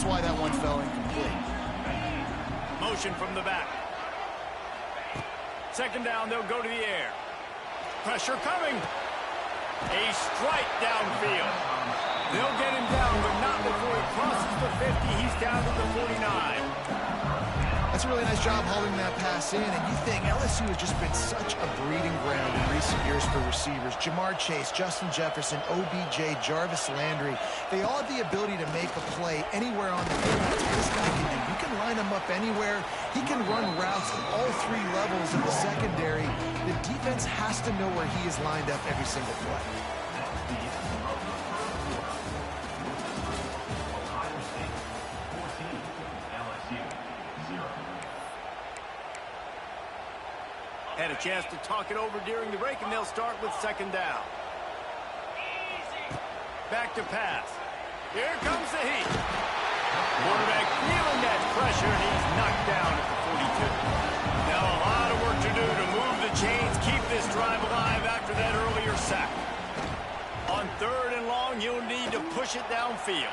That's why that one fell incomplete. Motion from the back. Second down, they'll go to the air. Pressure coming. A strike downfield. They'll get him down, but not before he crosses the 50. He's down to the 49. That's a really nice job holding that pass in, and you think LSU has just been such a breeding ground in recent years for receivers. Jamar Chase, Justin Jefferson, OBJ, Jarvis Landry, they all have the ability to make a play anywhere on the field. That's what this guy can do. You can line him up anywhere. He can run routes at all three levels of the secondary. The defense has to know where he is lined up every single play. Had a chance to talk it over during the break, and they'll start with second down. Back to pass. Here comes the heat. Quarterback feeling that pressure, and he's knocked down at the 42. Now a lot of work to do to move the chains, keep this drive alive after that earlier sack. On third and long, you'll need to push it downfield.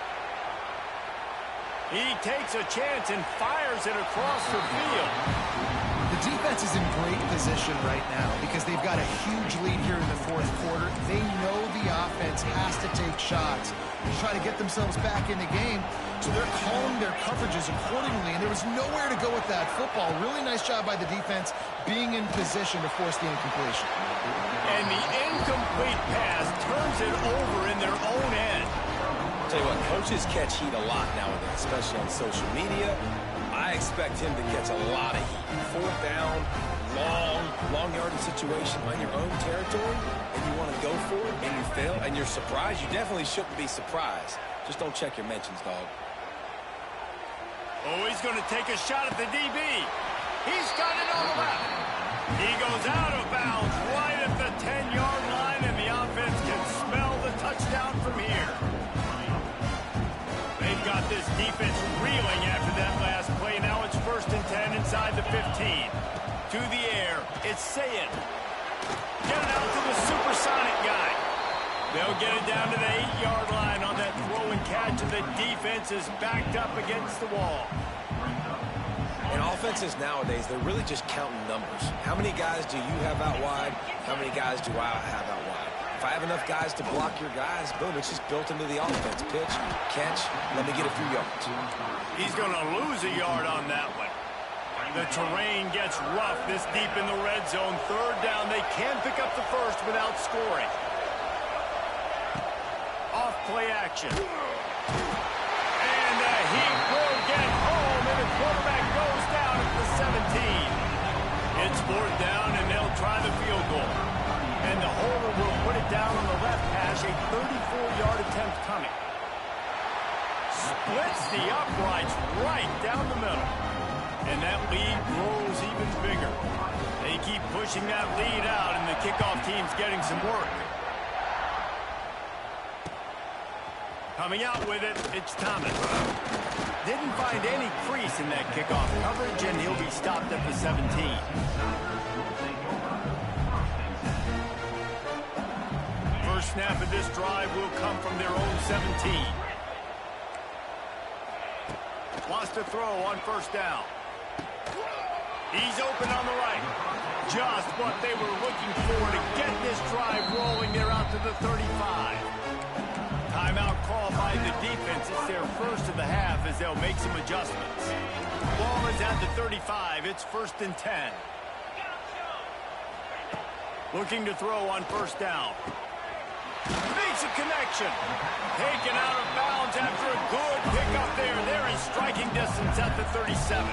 He takes a chance and fires it across the field. The defense is in great position right now because they've got a huge lead here in the fourth quarter. They know the offense has to take shots to try to get themselves back in the game, so they're calling their coverages accordingly, and there was nowhere to go with that football. Really nice job by the defense being in position to force the incompletion. And the incomplete pass turns it over in their own end. I'll tell you what, coaches catch heat a lot nowadays, especially on social media. I expect him to catch a lot of heat. Fourth down, long yardage situation on your own territory, and you want to go for it, and you fail, and you're surprised. You definitely shouldn't be surprised. Just don't check your mentions, dog. Oh, he's going to take a shot at the DB. He's got it on the left. He goes out of bounds right at the 10-yard line, and the offense can smell the touchdown from here. They've got this defense reeling after that last play. Now it's 1st and 10 inside the 15. To the air, it's Sayed. Get it out to the supersonic guy. They'll get it down to the 8-yard line on that throw and catch, and the defense is backed up against the wall. In offenses nowadays, they're really just counting numbers. How many guys do you have out wide? How many guys do I have out wide? If I have enough guys to block your guys, boom, it's just built into the offense. Pitch, catch, let me get a few yards. He's going to lose a yard on that one. The terrain gets rough this deep in the red zone. Third down, they can pick up the first without scoring. Off play action. And he will get home, and the quarterback goes down at the 17. It's fourth down, and they'll try the field goal. And the holder will put it down on the left hash, a 34-yard attempt coming. Splits the uprights right down the middle. And that lead grows even bigger. They keep pushing that lead out, and the kickoff team's getting some work. Coming out with it, it's Thomas. Didn't find any crease in that kickoff coverage, and he'll be stopped at the 17. First snap of this drive will come from their own 17. Wants to throw on first down. He's open on the right. Just what they were looking for to get this drive rolling. They're out to the 35. Timeout call by the defense. It's their first of the half as they'll make some adjustments. Ball is at the 35. It's 1st and 10. Looking to throw on first down. Makes a connection. Taken out of bounds after a good pickup there. They're in striking distance at the 37.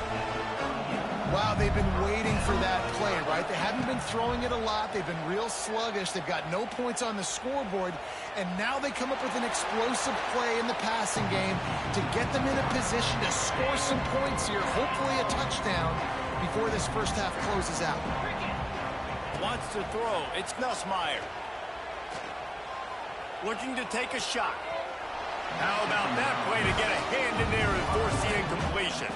Wow, they've been waiting for that play, right? They haven't been throwing it a lot. They've been real sluggish. They've got no points on the scoreboard. And now they come up with an explosive play in the passing game to get them in a position to score some points here, hopefully a touchdown, before this first half closes out. Wants to throw. It's Nussmeier. Looking to take a shot. How about that play to get a hand in there and force the incompletion?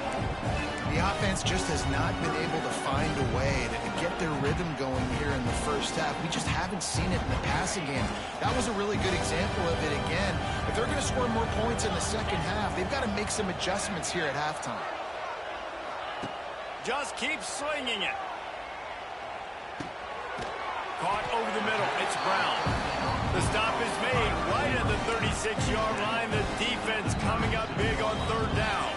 The offense just has not been able to find a way to get their rhythm going here in the first half. We just haven't seen it in the passing game. That was a really good example of it again. If they're going to score more points in the second half, they've got to make some adjustments here at halftime. Just keep slinging it. Caught over the middle. It's Brown. The stop is made right at the 36-yard line. The defense coming up big on third down.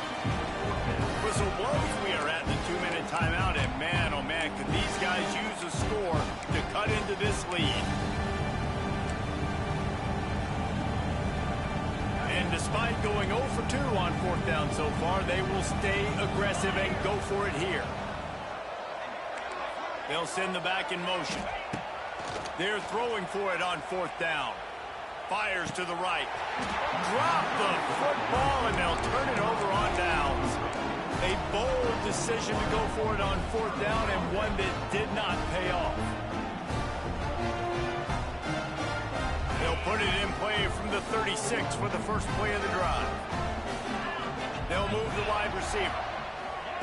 Whistle blows. We are at the 2-minute timeout. And man, oh man, could these guys use a score to cut into this lead. And despite going 0 for 2 on fourth down so far, they will stay aggressive and go for it here. They'll send the back in motion. They're throwing for it on fourth down. Fires to the right. Drop the football, and they'll turn it over on downs. A bold decision to go for it on fourth down, and one that did not pay off. They'll put it in play from the 36 for the first play of the drive. They'll move the wide receiver.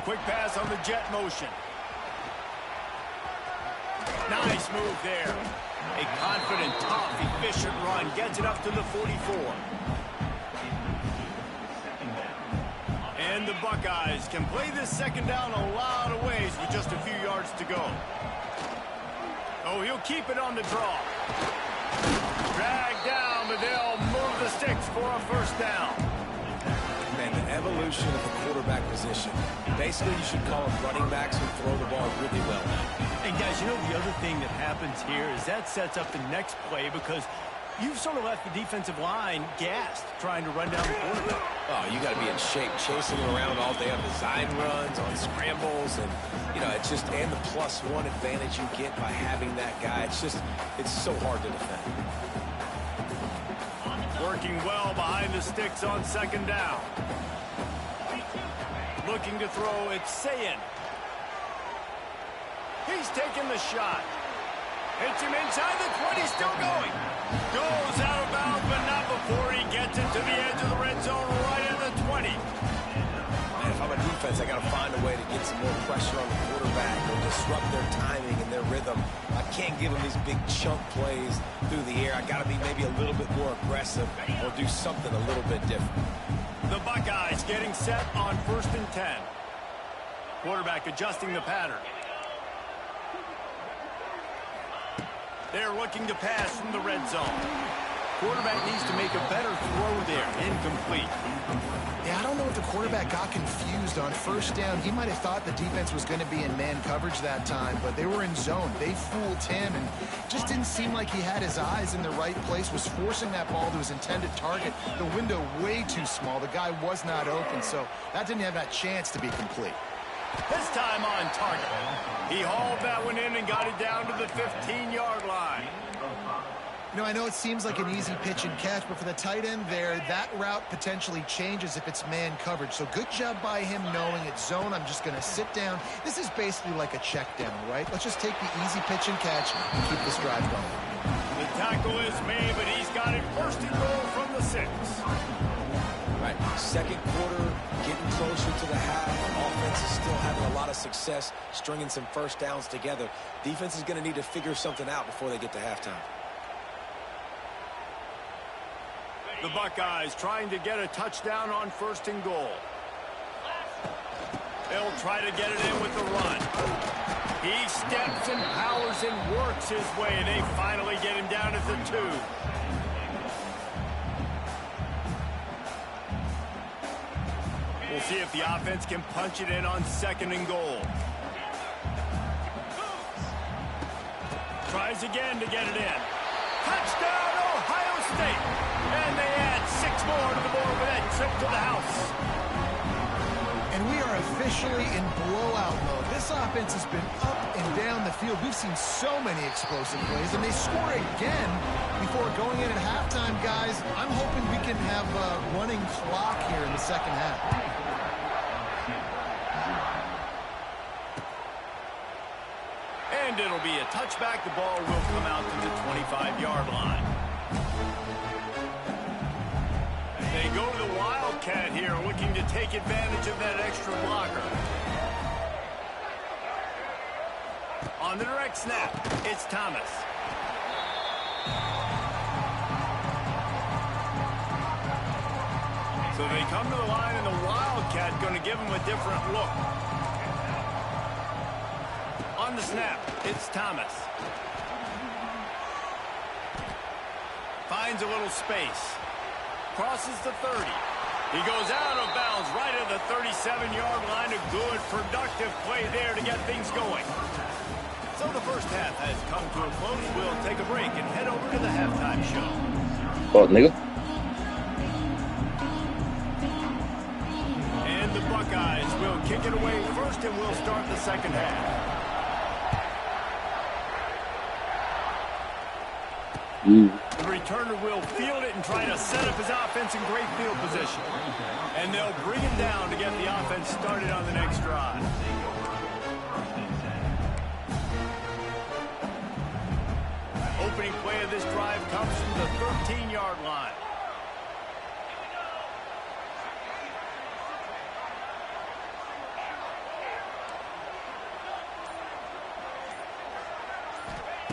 Quick pass on the jet motion. Nice move there. A confident, tough, efficient run. Gets it up to the 44. And the Buckeyes can play this second down a lot of ways with just a few yards to go. Oh, he'll keep it on the draw. Dragged down, but they'll move the sticks for a first down. Man, the evolution of the quarterback position. Basically, you should call them running backs who throw the ball really well now. And guys, you know, the other thing that happens here is that sets up the next play because you've sort of left the defensive line gassed trying to run down the quarterback. Oh, you got to be in shape, chasing him around all day on design runs, on scrambles, and, you know, it's just, and the +1 advantage you get by having that guy. It's just, it's so hard to defend. Working well behind the sticks on second down. Looking to throw, it's Sayin. He's taking the shot. Hits him inside the 20, still going. Goes out of bounds, but not before he gets it to the edge of the red zone right at the 20. Man, if I'm a defense, I got to find a way to get some more pressure on the quarterback or disrupt their timing and their rhythm. I can't give them these big chunk plays through the air. I got to be maybe a little bit more aggressive or do something a little bit different. The Buckeyes getting set on 1st and 10. Quarterback adjusting the pattern. They're looking to pass from the red zone. Quarterback needs to make a better throw there. Incomplete. Yeah, I don't know if the quarterback got confused on first down. He might have thought the defense was going to be in man coverage that time, but they were in zone. They fooled him, and just didn't seem like he had his eyes in the right place, was forcing that ball to his intended target. The window way too small. The guy was not open, so that didn't have that chance to be complete. This time on target. He hauled that one in and got it down to the 15-yard line. You know, I know it seems like an easy pitch and catch, but for the tight end there, that route potentially changes if it's man coverage. So good job by him knowing it's zone. I'm just going to sit down. This is basically like a check down, right? Let's just take the easy pitch and catch and keep this drive going. The tackle is made, but he's got it 1st and goal from the 6. Right, second quarter, getting closer to the half. Offense is still having a lot of success stringing some first downs together. Defense is going to need to figure something out before they get to halftime. The Buckeyes trying to get a touchdown on 1st and goal. They'll try to get it in with the run. He steps and powers and works his way, and they finally get him down at the 2. We'll see if the offense can punch it in on 2nd and goal. Tries again to get it in. Touchdown, Ohio State! And they add 6 more to the board with that trip to the house. And we are officially in blowout mode. This offense has been up and down the field. We've seen so many explosive plays, and they score again before going in at halftime, guys. I'm hoping we can have a running clock here in the second half. And it'll be a touchback. The ball will come out to the 25-yard line. They go to the Wildcat here, looking to take advantage of that extra blocker. On the direct snap, it's Thomas. So they come to the line, and the Wildcat going to give him a different look. On the snap, it's Thomas. Finds a little space. Crosses the 30. He goes out of bounds right at the 37-yard line. A good, productive play there to get things going. So the first half has come to a close. We'll take a break and head over to the halftime show. Pode, nigga. And the Buckeyes will kick it away first, and we'll start the second half. The returner will field it and try to set up his offense in great field position. And they'll bring it down to get the offense started on the next drive. Opening play of this drive comes from the 13-yard line.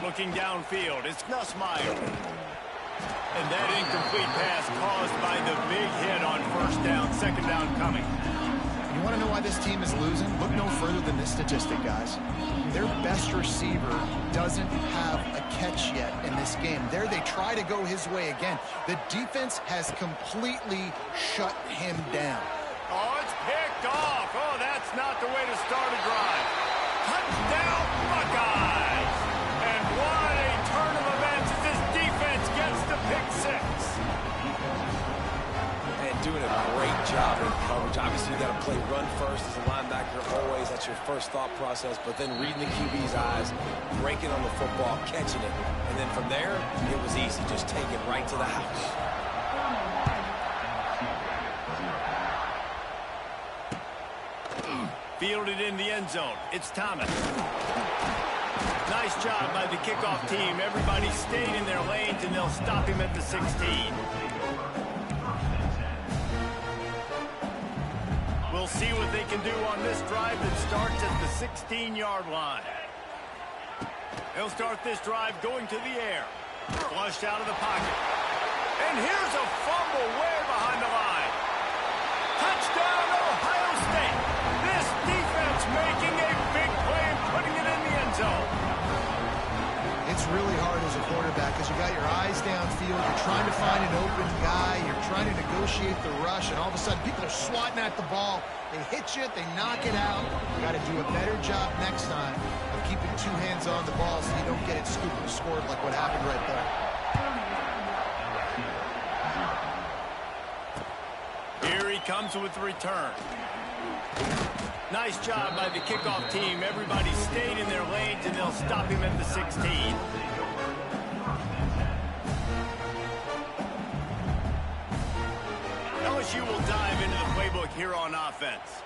Looking downfield, it's Nussmeier. And that incomplete pass caused by the big hit on first down, second down coming. You want to know why this team is losing? Look no further than this statistic, guys. Their best receiver doesn't have a catch yet in this game. There they try to go his way again. The defense has completely shut him down. Oh, it's picked off. Oh, that's not the way to start a drive. Touchdown, Buckeyes. And what a turn of events as this defense gets the pick six. And doing a great job in coverage. Obviously, you got to play run first as a linebacker always. That's your first thought process. But then reading the QB's eyes, breaking on the football, catching it. And then from there, it was easy. Just take it right to the house. Fielded in the end zone. It's Thomas. Nice job by the kickoff team. Everybody stayed in their lanes, and they'll stop him at the 16. We'll see what they can do on this drive that starts at the 16-yard line. They'll start this drive going to the air. Flushed out of the pocket. And here's a fumble way behind the line. Touchdown, Ohio State. This defense making a big play and putting it in the end zone. It's really hard as a quarterback because you got your eyes downfield. You're trying to find an open guy. You're trying to negotiate the rush, and all of a sudden people are swatting at the ball. They hit you, they knock it out. You got to do a better job next time of keeping two hands on the ball so you don't get it scooped and scored like what happened right there. Here he comes with the return. Nice job by the kickoff team. Everybody stayed in their lanes, and they'll stop him at the 16. LSU will dive into the playbook here on offense.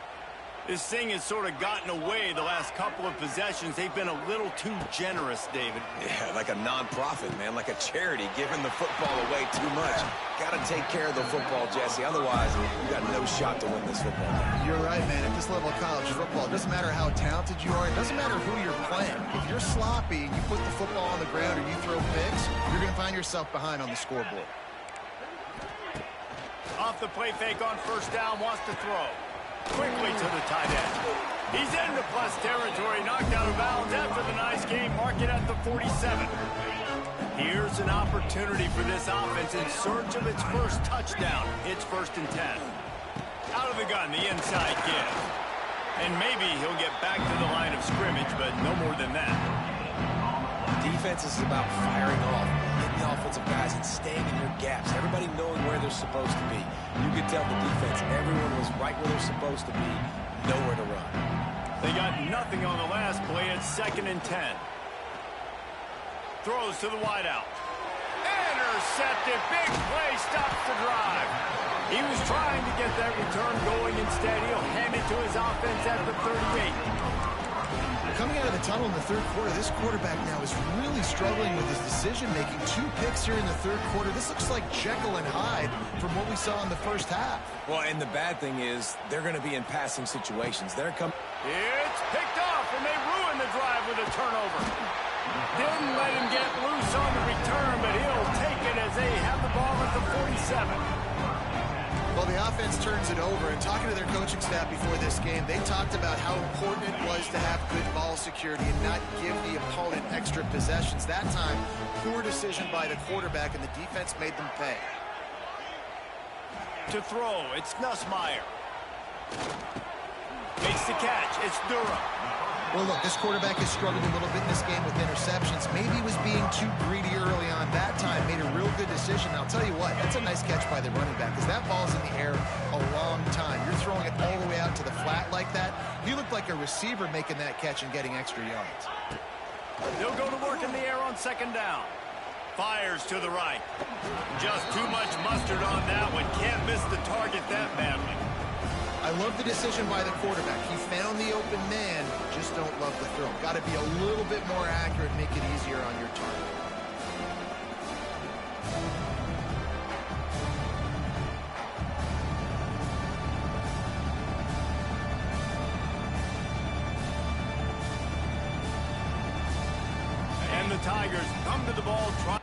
This thing has sort of gotten away the last couple of possessions. They've been a little too generous, David. Yeah, like a non-profit, man, like a charity, giving the football away too much. Got to take care of the football, Jesse. Otherwise, you got no shot to win this football game. You're right, man. At this level of college football, it doesn't matter how talented you are. It doesn't matter who you're playing. If you're sloppy and you put the football on the ground or you throw picks, you're going to find yourself behind on the scoreboard. Off the play fake on first down, wants to throw. Quickly to the tight end. He's into plus territory, knocked out of bounds after the nice game. Mark it at the 47. Here's an opportunity for this offense in search of its first touchdown. It's 1st and 10. Out of the gun, the inside give. And maybe he'll get back to the line of scrimmage, but no more than that. Defense is about firing off, hitting the offensive guys and staying in your gaps. Everybody knowing where they're supposed to be. You could tell the defense, everyone was right where they're supposed to be, nowhere to run. They got nothing on the last play. It's 2nd and 10. Throws to the wideout. Intercepted. Big play stops the drive. He was trying to get that return going. Instead, he'll hand it to his offense at the 38. Coming out of the tunnel in the third quarter, this quarterback now is really struggling with his decision-making. 2 picks here in the third quarter. This looks like Jekyll and Hyde from what we saw in the first half. Well, and the bad thing is they're going to be in passing situations. They're coming. It's picked off. and they ruin the drive with a turnover. Didn't let him get loose on the return, but he'll take it as they have the ball at the 47. Well, the offense turns it over, and talking to their coaching staff before this game, they talked about how important it was to have good ball security and not give the opponent extra possessions. That time, poor decision by the quarterback, and the defense made them pay. To throw, it's Nussmeier. Makes the catch, it's Durham. Well, look, this quarterback has struggled a little bit in this game with interceptions. Maybe he was being too greedy early on. That time made a real good decision. I'll tell you what, that's a nice catch by the running back, because that ball's in the air a long time. You're throwing it all the way out to the flat like that. He looked like a receiver making that catch and getting extra yards. They'll go to work in the air on second down. Fires to the right. Just too much mustard on that one. Can't miss the target that badly. I love the decision by the quarterback. He found the open man, just don't love the throw. Got to be a little bit more accurate, make it easier on your target. And the Tigers come to the ball trying